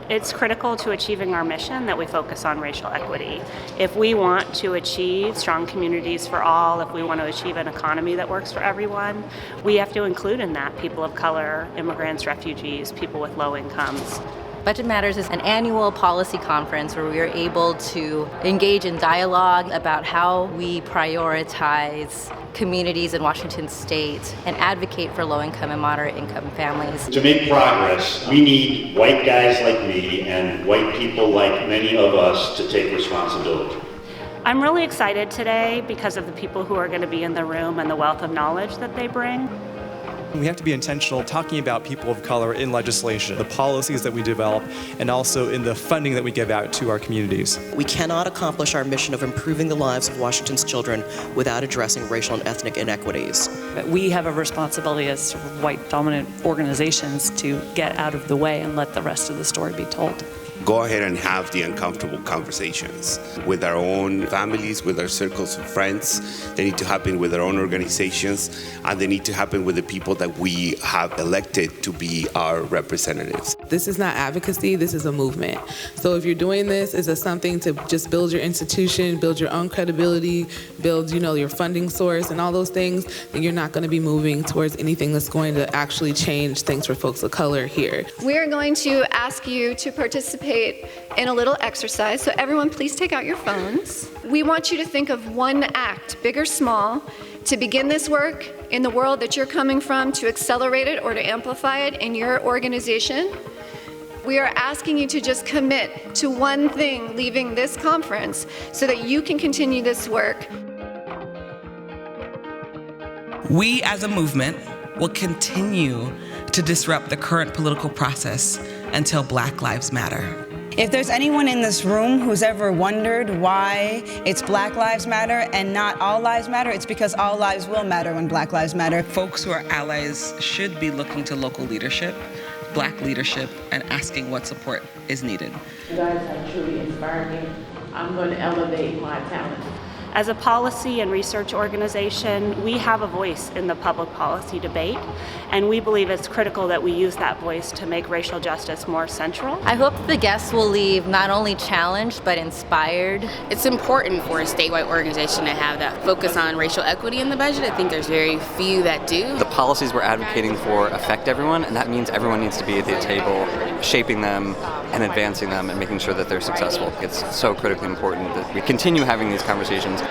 It's critical to achieving our mission that we focus on racial equity. If we want to achieve strong communities for all, if we want to achieve an economy that works for everyone, we have to include in that people of color, immigrants, refugees, people with low incomes. Budget Matters is an annual policy conference where we are able to engage in dialogue about how we prioritize communities in Washington state and advocate for low-income and moderate-income families. To make progress, we need white guys like me and white people like many of us to take responsibility. I'm really excited today because of the people who are going to be in the room and the wealth of knowledge that they bring. We have to be intentional talking about people of color in legislation, the policies that we develop, and also in the funding that we give out to our communities. We cannot accomplish our mission of improving the lives of Washington's children without addressing racial and ethnic inequities. We have a responsibility as white dominant organizations to get out of the way and let the rest of the story be told. Go ahead and have the uncomfortable conversations with our own families, with our circles of friends. They need to happen with our own organizations, and they need to happen with the people that we have elected to be our representatives. This is not advocacy, this is a movement. So if you're doing this, is it something to just build your institution, build your own credibility, build, your funding source and all those things, then you're not going to be moving towards anything that's going to actually change things for folks of color here. We're going to ask you to participate in a little exercise. So everyone, please take out your phones. We want you to think of one act, big or small, to begin this work in the world that you're coming from, to accelerate it or to amplify it in your organization. We are asking you to just commit to one thing leaving this conference so that you can continue this work. We as a movement will continue to disrupt the current political process until Black Lives Matter. If there's anyone in this room who's ever wondered why it's Black Lives Matter and not All Lives Matter, it's because all lives will matter when Black Lives Matter. Folks who are allies should be looking to local leadership, Black leadership, and asking what support is needed. You guys have truly inspired me. I'm going to elevate my talent. As a policy and research organization, we have a voice in the public policy debate, and we believe it's critical that we use that voice to make racial justice more central. I hope the guests will leave not only challenged, but inspired. It's important for a statewide organization to have that focus on racial equity in the budget. I think there's very few that do. The policies we're advocating for affect everyone, and that means everyone needs to be at the table, shaping them and advancing them and making sure that they're successful. It's so critically important that we continue having these conversations.